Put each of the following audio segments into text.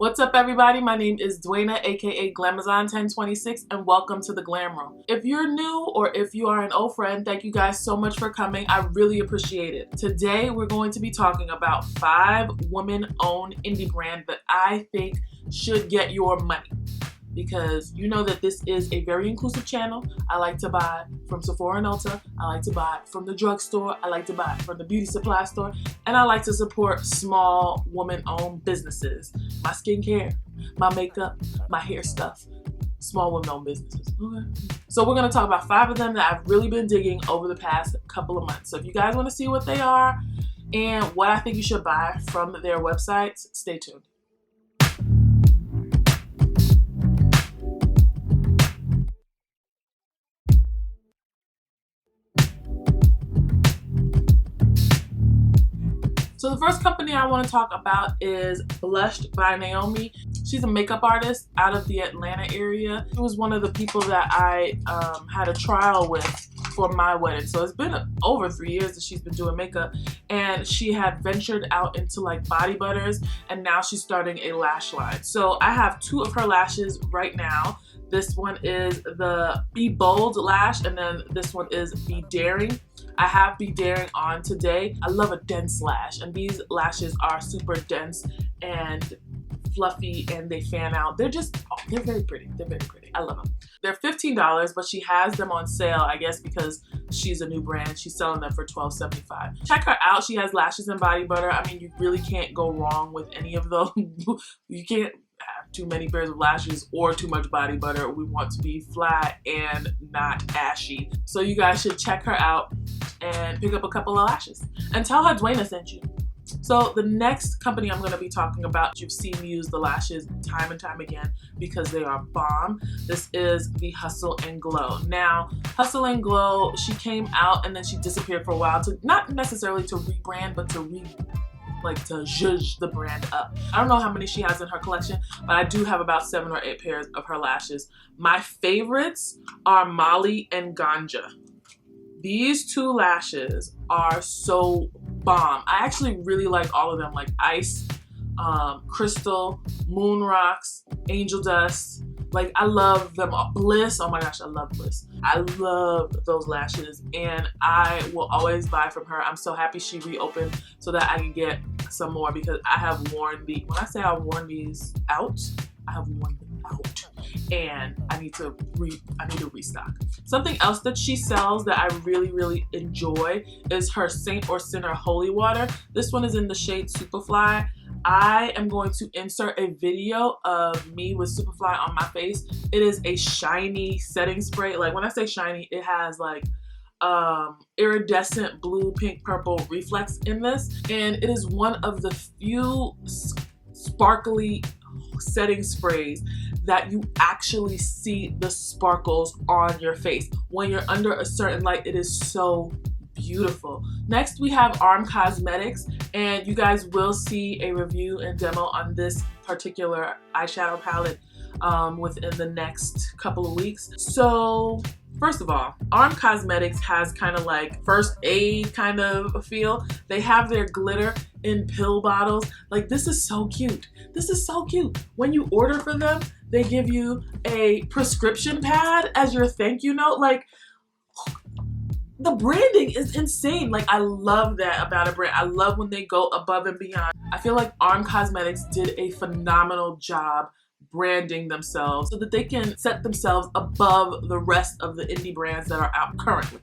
What's up, everybody? My name is Dwayna, aka Glamazon1026, and welcome to the Glam Room. If you're new or if you are an old friend, thank you guys so much for coming. I really appreciate it. Today, we're going to be talking about 5 women-owned indie brands that I think should get your money. Because you know that this is a very inclusive channel. I like to buy from Sephora and Ulta. I like to buy from the drugstore. I like to buy from the beauty supply store. And I like to support small woman-owned businesses. My skincare, my makeup, my hair stuff. Small women-owned businesses. Okay. So we're going to talk about 5 of them that I've really been digging over the past couple of months. So if you guys want to see what they are and what I think you should buy from their websites, stay tuned. So the first company I want to talk about is Blushed by Naomi. She's a makeup artist out of the Atlanta area. She was one of the people that I had a trial with for my wedding. So it's been over 3 years that she's been doing makeup, and she had ventured out into like body butters, and now she's starting a lash line. So I have 2 of her lashes right now. This one is the Be Bold lash, and then this one is Be Daring. I have Be Daring on today. I love a dense lash, and these lashes are super dense and fluffy, and they fan out. They're very pretty. They're very pretty. I love them. They're $15, but she has them on sale, I guess because she's a new brand. She's selling them for $12.75. Check her out. She has lashes and body butter. I mean, you really can't go wrong with any of those. You can't have too many pairs of lashes or too much body butter. We want to be flat and not ashy. So you guys should check her out and pick up a couple of lashes and tell her Dwayna sent you. So the next company I'm going to be talking about, you've seen me use the lashes time and time again because they are bomb. This is the Hustle and Glow. Now, Hustle and Glow, she came out and then she disappeared for a while, to not necessarily to rebrand, but to zhuzh the brand up. I don't know how many she has in her collection, but I do have about 7 or 8 pairs of her lashes. My favorites are Molly and Ganja. These 2 lashes are so bomb. I actually really like all of them, like Ice, Crystal, Moon Rocks, Angel Dust. Like, I love them all. Bliss, oh my gosh, I love Bliss. I love those lashes, and I will always buy from her. I'm so happy she reopened so that I can get some more, because I have worn when I say I've worn these out, I have worn them out, and I need to restock. Something else that she sells that I really enjoy is her Saint or Sinner Holy Water. This one is in the shade Superfly. I am going to insert a video of me with Superfly on my face. It is a shiny setting spray. Like, when I say shiny, it has like iridescent blue, pink, purple reflex in this, and it is one of the few sparkly setting sprays that you actually see the sparkles on your face. When you're under a certain light, it is so beautiful. Next, we have Arm Cosmetics, and you guys will see a review and demo on this particular eyeshadow palette within the next couple of weeks. So first of all, Arm Cosmetics has kind of like first aid kind of a feel. They have their glitter in pill bottles. Like, this is so cute. This is so cute. When you order for them, they give you a prescription pad as your thank you note. Like, the branding is insane. Like, I love that about a brand. I love when they go above and beyond. I feel like Arm Cosmetics did a phenomenal job branding themselves so that they can set themselves above the rest of the indie brands that are out currently.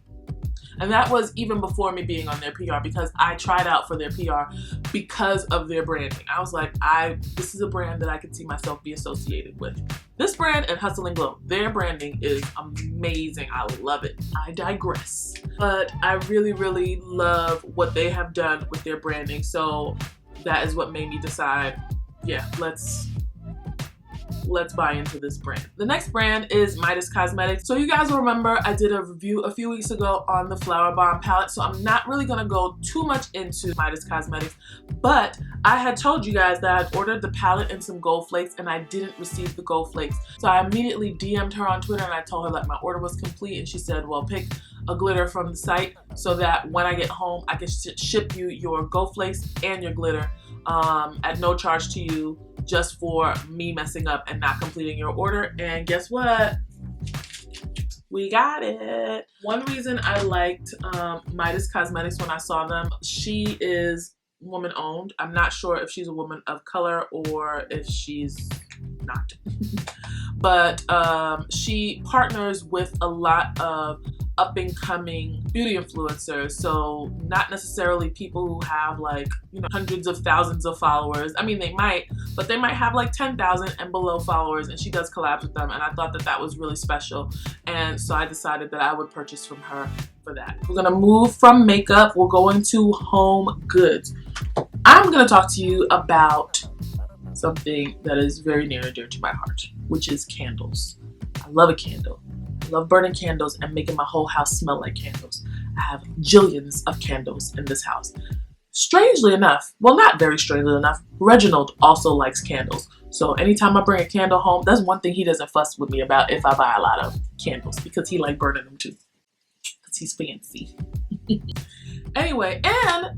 And that was even before me being on their PR, because I tried out for their PR because of their branding. I was like, this is a brand that I could see myself be associated with. This brand and Hustle and Glow, their branding is amazing. I love it. I digress. But I really love what they have done with their branding. So that is what made me decide, yeah, let's buy into this brand. The next brand is Midas Cosmetics. So you guys will remember I did a review a few weeks ago on the Flower Bomb palette, so I'm not really gonna go too much into Midas Cosmetics, but I had told you guys that I'd ordered the palette and some gold flakes, and I didn't receive the gold flakes. So I immediately DM'd her on Twitter, and I told her that my order was complete, and she said, well, pick a glitter from the site so that when I get home, I can ship you your gold flakes and your glitter at no charge to you, just for me messing up and not completing your order. And guess what? We got it. One reason I liked Midas Cosmetics when I saw them, she is woman owned. I'm not sure if she's a woman of color or if she's not. But she partners with a lot of up-and-coming beauty influencers, so not necessarily people who have like, you know, hundreds of thousands of followers. I mean, they might, but they might have like 10,000 and below followers, and she does collabs with them, and I thought that that was really special, and so I decided that I would purchase from her for that. We're gonna move from makeup, we're going to home goods. I'm gonna talk to you about something that is very near and dear to my heart, which is candles. I love a candle. I love burning candles and making my whole house smell like candles. I have jillions of candles in this house. Strangely enough, well, not very strangely enough, Reginald also likes candles. So anytime I bring a candle home, that's one thing he doesn't fuss with me about if I buy a lot of candles, because he likes burning them too, because he's fancy. Anyway, and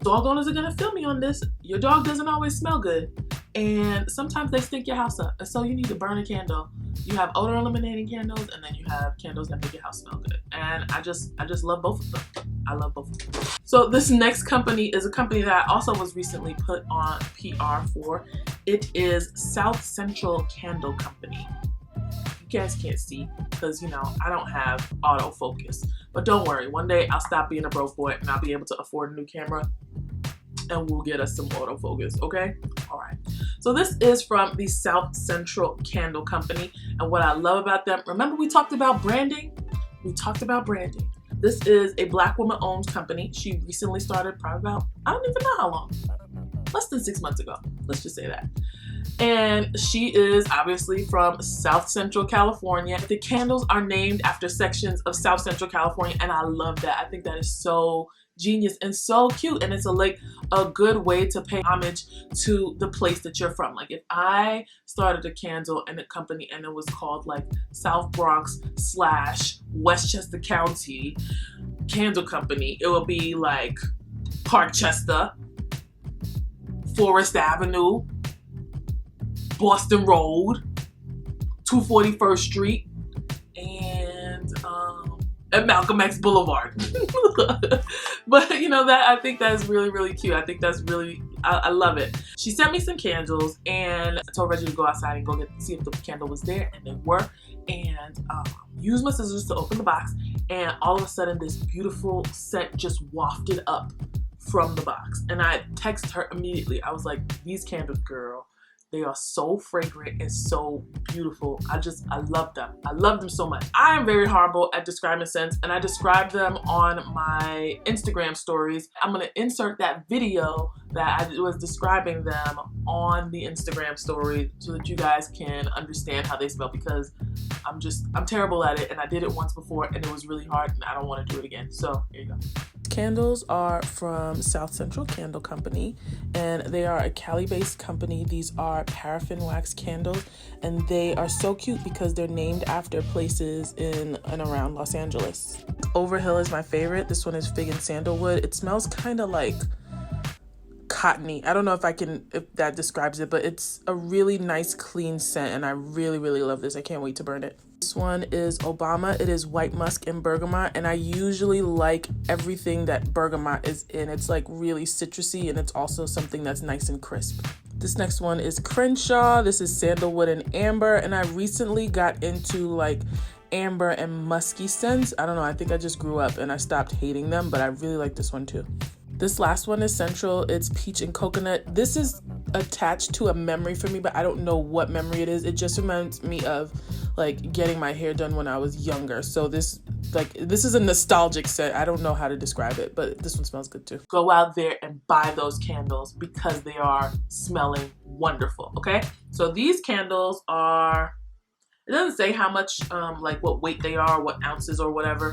dog owners are gonna feel me on this. Your dog doesn't always smell good, and sometimes they stink your house up, and so you need to burn a candle. You have odor eliminating candles, and then you have candles that make your house smell good, and I just love both of them. I love both of them. So this next company is a company that I also was recently put on PR for. It is South Central Candle Company. You guys can't see because, you know, I don't have autofocus, but don't worry, one day I'll stop being a broke boy and I'll be able to afford a new camera and we'll get us some autofocus, okay? All right. So this is from the South Central Candle Company, and what I love about them, remember we talked about branding? We talked about branding. This is a Black woman-owned company. She recently started probably about, I don't even know how long, less than 6 months ago. Let's just say that. And she is obviously from South Central California. The candles are named after sections of South Central California, and I love that. I think that is so genius and so cute, and it's a good way to pay homage to the place that you're from. Like if I started a candle in a company and it was called like South Bronx / Westchester County Candle Company, it would be like Parkchester, Forest Avenue, Boston Road, 241st Street, and Malcolm X Boulevard. But you know, that I think that's really, really cute. I think that's really, I love it. She sent me some candles, and I told Reggie to go outside and go see if the candle was there, and they were. And used my scissors to open the box, and all of a sudden this beautiful scent just wafted up from the box. And I texted her immediately. I was like, these candles, girl, they are so fragrant and so beautiful. I love them. I love them so much. I am very horrible at describing scents, and I describe them on my Instagram stories. I'm gonna insert that video that I was describing them on the Instagram story so that you guys can understand how they smell, because I'm terrible at it, and I did it once before and it was really hard, and I don't want to do it again. So here you go. Candles are from South Central Candle Company, and they are a Cali-based company. These are paraffin wax candles, and they are so cute because they're named after places in and around Los Angeles. Overhill is my favorite. This one is fig and sandalwood. It smells kind of like cottony. I don't know if that describes it, but it's a really nice clean scent, and I really, really love this. I can't wait to burn it. This one is Obama. It is white musk and bergamot, and I usually like everything that bergamot is in. It's like really citrusy, and it's also something that's nice and crisp. This next one is Crenshaw. This is sandalwood and amber, and I recently got into like amber and musky scents. I don't know, I think I just grew up and I stopped hating them, but I really like this one too. This last one is Central. It's peach and coconut. This is attached to a memory for me, but I don't know what memory it is. It just reminds me of like getting my hair done when I was younger. So this is a nostalgic scent. I don't know how to describe it, but this one smells good too. Go out there and buy those candles because they are smelling wonderful, okay? So these candles are, it doesn't say how much, like what weight they are, what ounces or whatever.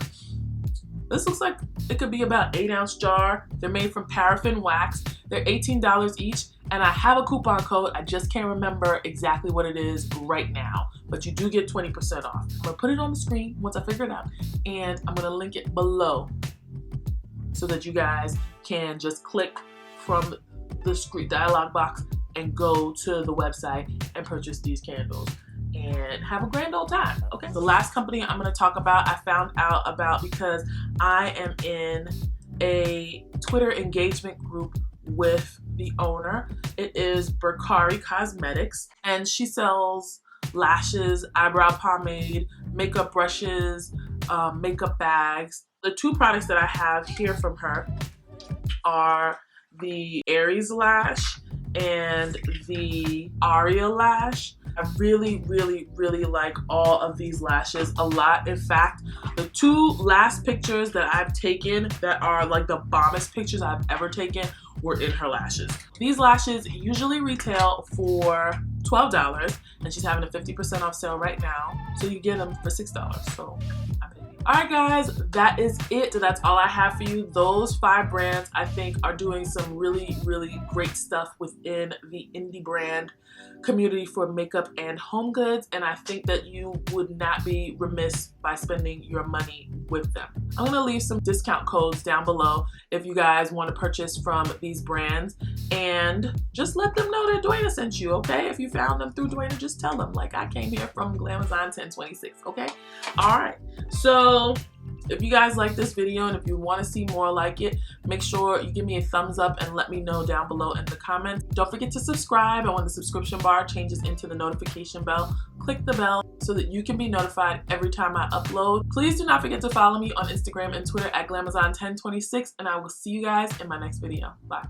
This looks like it could be about 8-ounce jar. They're made from paraffin wax. They're $18 each, and I have a coupon code. I just can't remember exactly what it is right now, but you do get 20% off. I'm gonna put it on the screen once I figure it out, and I'm gonna link it below so that you guys can just click from discreet dialog box and go to the website and purchase these candles and have a grand old time. Okay, the last company I'm going to talk about, I found out about because I am in a Twitter engagement group with the owner. It is Berkari Cosmetics, and she sells lashes, eyebrow pomade, makeup brushes, makeup bags. The two products that I have here from her are the Aries lash and the Aria lash. I really like all of these lashes a lot. In fact, the two last pictures that I've taken that are like the bombest pictures I've ever taken were in her lashes. These lashes usually retail for $12, and she's having a 50% off sale right now, so you get them for $6. So alright guys, that is it. That's all I have for you. Those 5 brands I think are doing some really great stuff within the indie brand community for makeup and home goods, and I think that you would not be remiss by spending your money with them. I'm going to leave some discount codes down below if you guys want to purchase from these brands, and just let them know that Dwayna sent you, okay? If you found them through Dwayna, just tell them, like, I came here from GLAMFAM 1026, okay? Alright, so if you guys like this video and if you want to see more like it, make sure you give me a thumbs up and let me know down below in the comments. Don't forget to subscribe, and when the subscription bar changes into the notification bell, click the bell so that you can be notified every time I upload. Please do not forget to follow me on Instagram and Twitter at GLAMFAM 1026, and I will see you guys in my next video. Bye.